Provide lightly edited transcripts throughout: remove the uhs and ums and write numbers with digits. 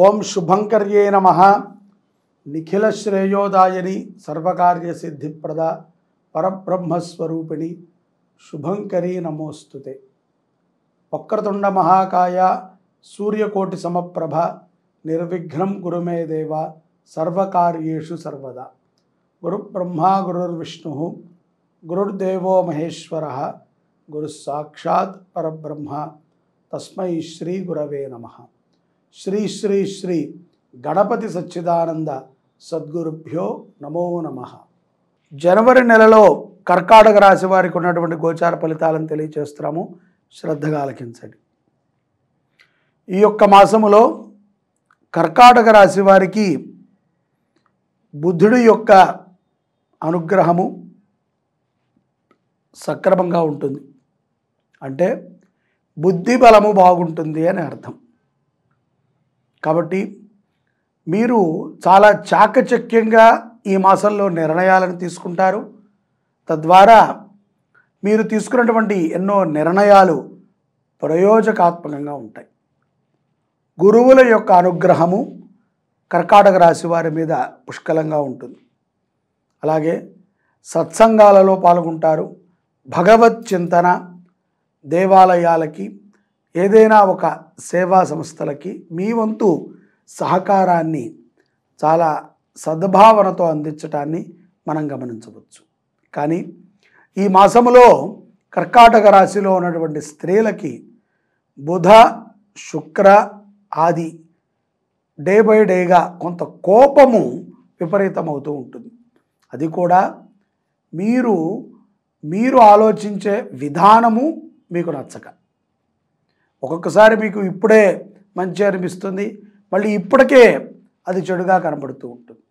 ఓం శుభంకర్యే నమః. నిఖిల శ్రేయోదాయని సర్వకార్య సిద్ధిప్రద పరబ్రహ్మస్వరూపిణి శుభంకరీ నమోస్తుతే. వక్రతుండ మహాకాయ సూర్యకోటి సమప్రభ నిర్విఘ్నం గురుమే దేవ సర్వకార్యేషు సర్వదా. గురుబ్రహ్మా గురుర్విష్ణు గురుర్దేవో మహేశ్వరః గురుః సాక్షాత్ పరబ్రహ్మ తస్మై శ్రీ గురవే నమః. శ్రీ శ్రీ శ్రీ గణపతి సచ్చిదానంద సద్గురుభ్యో నమో నమః. జనవరి నెలలో కర్కాటక రాశి వారికి ఉన్నటువంటి గోచార ఫలితాలను తెలియజేస్తున్నాము. శ్రద్ధగా ఆలకించండి. ఈ యొక్క మాసములో కర్కాటక రాశి వారికి బుధుడి యొక్క అనుగ్రహము సక్రమంగా ఉంటుంది. అంటే బుద్ధి బలము బాగుంటుంది అని అర్థం. కాబట్టి మీరు చాలా చాకచక్యంగా ఈ మాసంలో నిర్ణయాలను తీసుకుంటారు. తద్వారా మీరు తీసుకున్నటువంటి ఎన్నో నిర్ణయాలు ప్రయోజకాత్మకంగా ఉంటాయి. గురువుల యొక్క అనుగ్రహము కర్కాటక రాశి వారి మీద పుష్కలంగా ఉంటుంది. అలాగే సత్సంగాలలో పాల్గొంటారు. భగవత్ చింతన, దేవాలయాలకి, ఏదైనా ఒక సేవా సంస్థలకి మీ వంతు సహకారాన్ని చాలా సద్భావనతో అందించటాన్ని మనం గమనించవచ్చు. కానీ ఈ మాసములో కర్కాటక రాశిలో ఉన్నటువంటి స్త్రీలకి బుధ, శుక్ర, ఆది డే బై డేగా కొంత కోపము విపరీతమవుతూ ఉంటుంది. అది కూడా మీరు ఆలోచించే విధానము మీకు నచ్చక, ఒక్కొక్కసారి మీకు ఇప్పుడే మంచి అనిపిస్తుంది, మళ్ళీ ఇప్పటికే అది చెడుగా కనబడుతూ ఉంటుంది.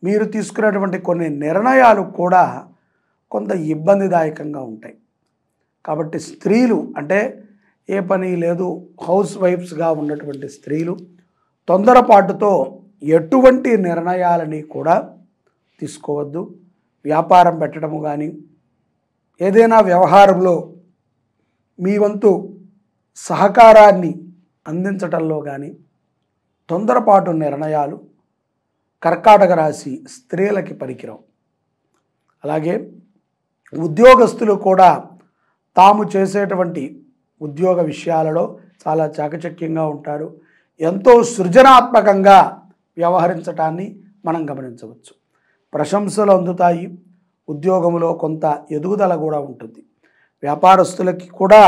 మీరు తీసుకునేటువంటి కొన్ని నిర్ణయాలు కూడా కొంత ఇబ్బందిదాయకంగా ఉంటాయి. కాబట్టి స్త్రీలు అంటే ఏ పని లేదు హౌస్ వైఫ్స్గా ఉన్నటువంటి స్త్రీలు తొందరపాటుతో ఎటువంటి నిర్ణయాలని కూడా తీసుకోవద్దు. వ్యాపారం పెట్టడము కానీ, ఏదైనా వ్యవహారంలో మీ వంతు సహకారాన్ని అందించటంలో కానీ తొందరపాటు నిర్ణయాలు కర్కాటక రాశి స్త్రీలకి పనికిరావు. అలాగే ఉద్యోగస్తులు కూడా తాము చేసేటువంటి ఉద్యోగ విషయాలలో చాలా చాకచక్యంగా ఉంటారు. ఎంతో సృజనాత్మకంగా వ్యవహరించటాన్ని మనం గమనించవచ్చు. ప్రశంసలు అందుతాయి. ఉద్యోగంలో కొంత ఎదుగుదల కూడా ఉంటుంది. వ్యాపారస్తులకి కూడా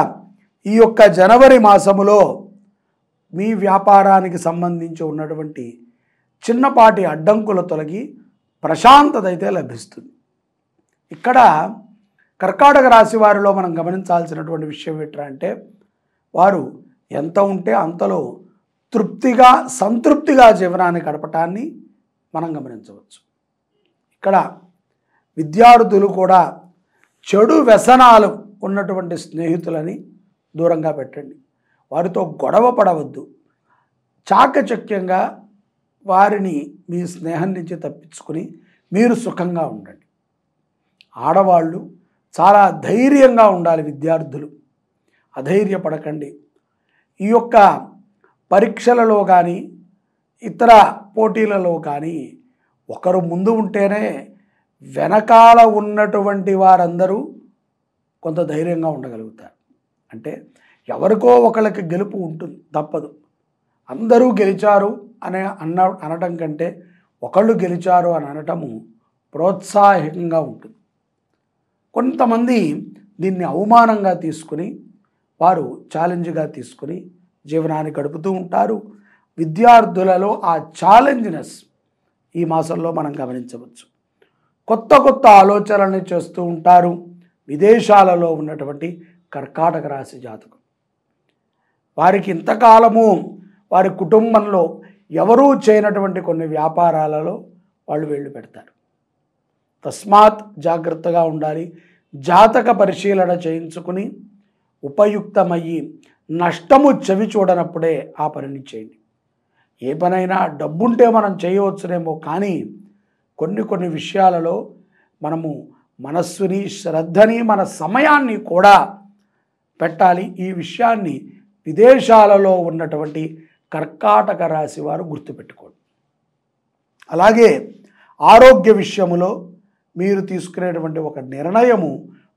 ఈ యొక్క జనవరి మాసములో మీ వ్యాపారానికి సంబంధించి ఉన్నటువంటి చిన్నపాటి అడ్డంకుల తొలగి ప్రశాంతత అయితే లభిస్తుంది. ఇక్కడ కర్కాటక రాశి వారిలో మనం గమనించాల్సినటువంటి విషయం ఏంటంటే వారు ఎంత ఉంటే అంతలో తృప్తిగా సంతృప్తిగా జీవనాన్ని గడపటాన్ని మనం గమనించవచ్చు. ఇక్కడ విద్యార్థులు కూడా చెడు వ్యసనాలు ఉన్నటువంటి స్నేహితులని దూరంగా పెట్టండి. వారితో గొడవ పడవద్దు. చాకచక్యంగా వారిని మీ స్నేహం నుంచి తప్పించుకొని మీరు సుఖంగా ఉండండి. ఆడవాళ్ళు చాలా ధైర్యంగా ఉండాలి. విద్యార్థులు అధైర్యపడకండి. ఈ యొక్క పరీక్షలలో కానీ ఇతర పోటీలలో కానీ ఒకరు ముందు ఉంటేనే వెనకాల ఉన్నటువంటి వారందరూ కొంత ధైర్యంగా ఉండగలుగుతారు. అంటే ఎవరికో ఒకళ్ళకి గెలుపు ఉంటుంది, తప్పదు. అందరూ గెలిచారు అనటం కంటే ఒకళ్ళు గెలిచారు అని అనటము ప్రోత్సాహకంగా ఉంటుంది. కొంతమంది దీన్ని అవమానంగా తీసుకుని వారు ఛాలెంజ్గా తీసుకుని జీవనాన్ని గడుపుతూ ఉంటారు. విద్యార్థులలో ఆ ఛాలెంజ్నెస్ ఈ మాసంలో మనం గమనించవచ్చు. కొత్త కొత్త ఆలోచనలను చేస్తూ ఉంటారు. విదేశాలలో ఉన్నటువంటి కర్కాటక రాశి జాతకం వారికి ఇంతకాలము వారి కుటుంబంలో ఎవరూ చేయనటువంటి కొన్ని వ్యాపారాలలో వాళ్ళు వెళ్ళి పెడతారు. తస్మాత్ జాగ్రత్తగా ఉండాలి. జాతక పరిశీలన చేయించుకుని ఉపయుక్తమయ్యి నష్టము చెవి చూడనప్పుడే ఆ పనిని చేయండి. ఏ పనైనా డబ్బుంటే మనం చేయవచ్చునేమో, కానీ కొన్ని విషయాలలో మనము మనస్సుని, శ్రద్ధని, మన సమయాన్ని కూడా పెట్టాలి. ఈ విషయాన్ని విదేశాలలో ఉన్నటువంటి కర్కాటక రాశి వారు గుర్తుపెట్టుకోండి. అలాగే ఆరోగ్య విషయంలో మీరు తీసుకునేటువంటి ఒక నిర్ణయము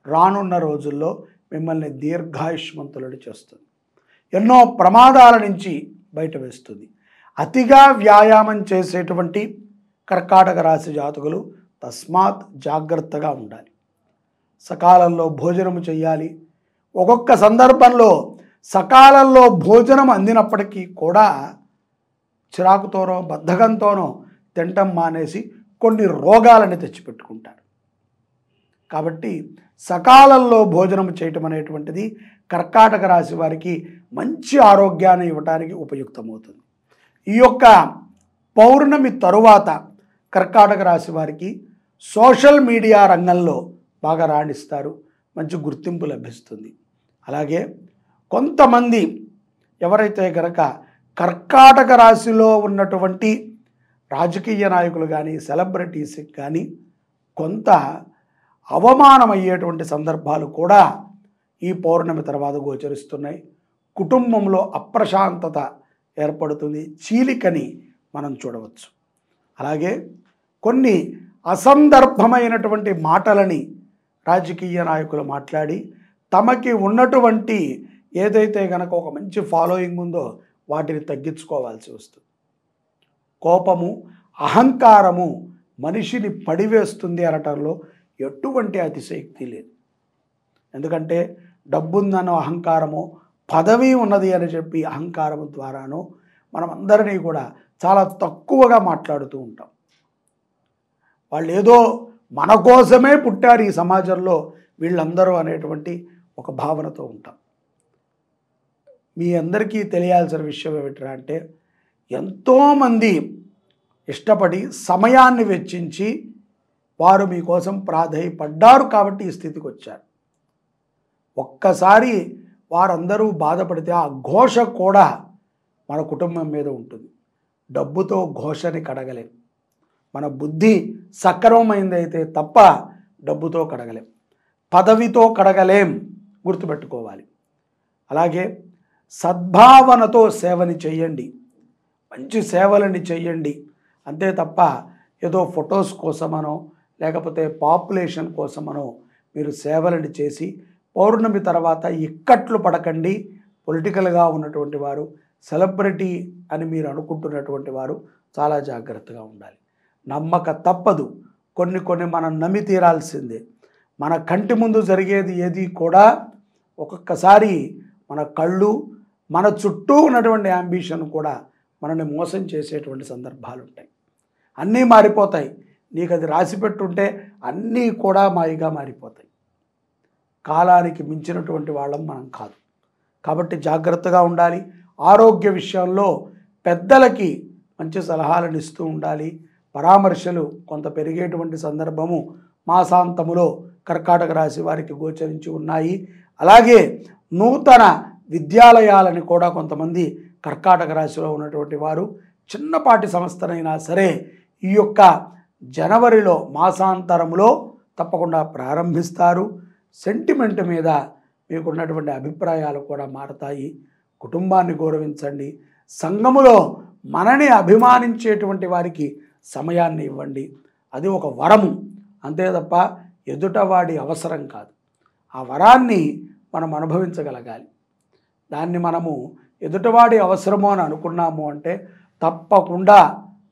రానున్న రోజుల్లో మిమ్మల్ని దీర్ఘాయుష్మంతులను చేస్తుంది. ఎన్నో ప్రమాదాల నుంచి బయట వేస్తుంది. అతిగా వ్యాయామం చేసేటువంటి కర్కాటక రాశి జాతకులు తస్మాత్ జాగ్రత్తగా ఉండాలి. సకాలంలో భోజనము చేయాలి. ఒక్కొక్క సందర్భంలో సకాలంలో భోజనం అందినప్పటికీ కూడా చిరాకుతోనో బద్ధకంతోనో తినటం మానేసి కొన్ని రోగాలని తెచ్చిపెట్టుకుంటారు. కాబట్టి సకాలంలో భోజనం చేయటం అనేటువంటిది కర్కాటక రాశి వారికి మంచి ఆరోగ్యాన్ని ఇవ్వడానికి ఉపయుక్తమవుతుంది. ఈ యొక్క పౌర్ణమి తరువాత కర్కాటక రాశి వారికి సోషల్ మీడియా రంగంలో బాగా రాణిస్తారు. మంచి గుర్తింపు లభిస్తుంది. అలాగే కొంతమంది ఎవరైతే కనుక కర్కాటక రాశిలో ఉన్నటువంటి రాజకీయ నాయకులు కానీ సెలబ్రిటీస్కి కానీ కొంత అవమానమయ్యేటువంటి సందర్భాలు కూడా ఈ పౌర్ణమి తర్వాత గోచరిస్తున్నాయి. కుటుంబంలో అప్రశాంతత ఏర్పడుతుంది. చీలికని మనం చూడవచ్చు. అలాగే కొన్ని అసందర్భమైనటువంటి మాటలని రాజకీయ నాయకులు మాట్లాడి తమకి ఉన్నటువంటి ఏదైతే కనుక ఒక మంచి ఫాలోయింగ్ ఉందో వాటిని తగ్గించుకోవాల్సి వస్తుంది. కోపము అహంకారము మనిషిని పడివేస్తుంది అనటంలో ఎటువంటి అతిశయోక్తి లేదు. ఎందుకంటే డబ్బుందనో అహంకారమో పదవి ఉన్నది అని చెప్పి అహంకారం ద్వారానో మనం అందరినీ కూడా చాలా తక్కువగా మాట్లాడుతూ ఉంటాం. వాళ్ళు ఏదో మన కోసమే పుట్టారు ఈ సమాజంలో వీళ్ళందరూ అనేటువంటి ఒక భావనతో ఉంటాం. మీ అందరికీ తెలియాల్సిన విషయం ఏమిట్రా అంటే ఎంతోమంది ఇష్టపడి సమయాన్ని వెచ్చించి వారు మీకోసం ప్రాధేయపడ్డారు కాబట్టి ఈ స్థితికి వచ్చారు. ఒక్కసారి వారందరూ బాధపడితే ఆ ఘోష కూడా మన కుటుంబం మీద ఉంటుంది. డబ్బుతో ఘోషని కడగలేం. మన బుద్ధి సక్రమమైందైతే తప్ప డబ్బుతో కడగలేం, పదవితో కడగలేం. గుర్తుపెట్టుకోవాలి. అలాగే సద్భావనతో సేవని చెయ్యండి, మంచి సేవలని చెయ్యండి. అంతే తప్ప ఏదో ఫొటోస్ కోసమనో లేకపోతే పాపులేషన్ కోసమనో మీరు సేవలని చేసి పౌర్ణమి తర్వాత ఇక్కట్లు పడకండి. పొలిటికల్గా ఉన్నటువంటి వారు, సెలబ్రిటీ అని మీరు అనుకుంటున్నటువంటి వారు చాలా జాగ్రత్తగా ఉండాలి. నమ్మక తప్పదు. కొన్ని మనం నమ్మి తీరాల్సిందే. మన కంటి ముందు జరిగేది ఏది కూడా ఒక్కొక్కసారి మన కళ్ళు, మన చుట్టూ ఉన్నటువంటి యాంబిషన్ కూడా మనల్ని మోసం చేసేటువంటి సందర్భాలు ఉంటాయి. అన్నీ మారిపోతాయి. నీకు అది రాసి పెట్టుంటే అన్నీ కూడా మాయగా మారిపోతాయి. కాలానికి మించినటువంటి వాళ్ళం మనం కాదు. కాబట్టి జాగ్రత్తగా ఉండాలి. ఆరోగ్య విషయంలో పెద్దలకి మంచి సలహాలను ఇస్తూ ఉండాలి. పరామర్శలు కొంత పెరిగేటువంటి సందర్భము మాసాంతములో కర్కాటక రాశి వారికి గోచరించి ఉన్నాయి. అలాగే నూతన విద్యాలయాలని కూడా కొంతమంది కర్కాటక రాశిలో ఉన్నటువంటి వారు చిన్నపాటి సంస్థనైనా సరే ఈ యొక్క జనవరిలో మాసాంతరంలో తప్పకుండా ప్రారంభిస్తారు. సెంటిమెంట్ మీద మీకున్నటువంటి అభిప్రాయాలు కూడా మారతాయి. కుటుంబాన్ని గౌరవించండి. సంఘములో మనని అభిమానించేటువంటి వారికి సమయాన్ని ఇవ్వండి. అది ఒక వరము, అంతే తప్ప ఎదుటవాడి అవసరం కాదు. ఆ వరాన్ని మనం అనుభవించగలగాలి. దాన్ని మనము ఎదుటవాడి అవసరమో అని అనుకున్నాము అంటే తప్పకుండా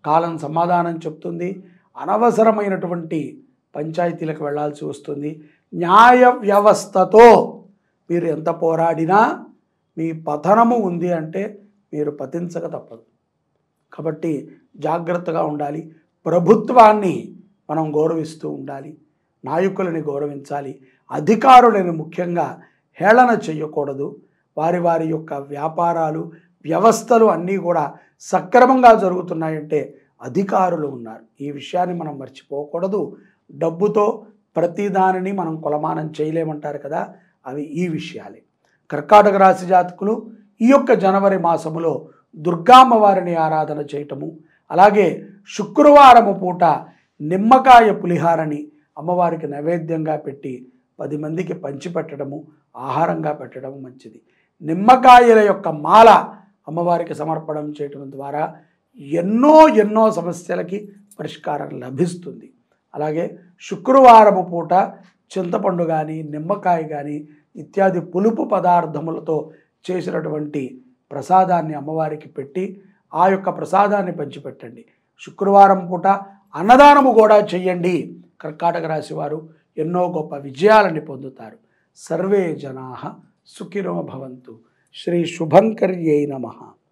కాలం సమాధానం చెప్తుంది. అనవసరమైనటువంటి పంచాయతీలకు వెళ్ళాల్సి వస్తుంది. న్యాయ వ్యవస్థతో మీరు ఎంత పోరాడినా మీ పతనము ఉంది అంటే మీరు పతించక తప్పదు. కాబట్టి జాగ్రత్తగా ఉండాలి. ప్రభుత్వాన్ని మనం గౌరవిస్తూ ఉండాలి. నాయకులని గౌరవించాలి. అధికారులను ముఖ్యంగా హేళన చేయకూడదు. వారి వారి యొక్క వ్యాపారాలు, వ్యవస్థలు అన్నీ కూడా సక్రమంగా జరుగుతున్నాయంటే అధికారులు ఉన్నారు. ఈ విషయాన్ని మనం మర్చిపోకూడదు. డబ్బుతో ప్రతిదానిని మనం కొలమానం చేయలేమంటారు కదా, అవి ఈ విషయాలే. కర్కాటక రాశి జాతకులు ఈ యొక్క జనవరి మాసములో దుర్గామ్మవారిని ఆరాధన చేయటము, అలాగే శుక్రవారము పూట నిమ్మకాయ పులిహారని అమ్మవారికి నైవేద్యంగా పెట్టి 10 మందికి పంచిపెట్టడము, ఆహారంగా పెట్టడము మంచిది. నిమ్మకాయల యొక్క మాల అమ్మవారికి సమర్పణం చేయటం ద్వారా ఎన్నో ఎన్నో సమస్యలకి పరిష్కారం లభిస్తుంది. అలాగే శుక్రవారము పూట చింతపండు కానీ నిమ్మకాయ కానీ ఇత్యాది పులుపు పదార్థములతో చేసినటువంటి ప్రసాదాన్ని అమ్మవారికి పెట్టి ఆ యొక్క ప్రసాదాన్ని పంచిపెట్టండి. శుక్రవారం పూట అన్నదానము కూడా చెయ్యండి. కర్కాటక రాశి వారు ఎన్నో గొప్ప విజయాలని పొందుతారు. సర్వే జనాః సుఖినో భవంతు. శ్రీ శుభంకర్యై నమః.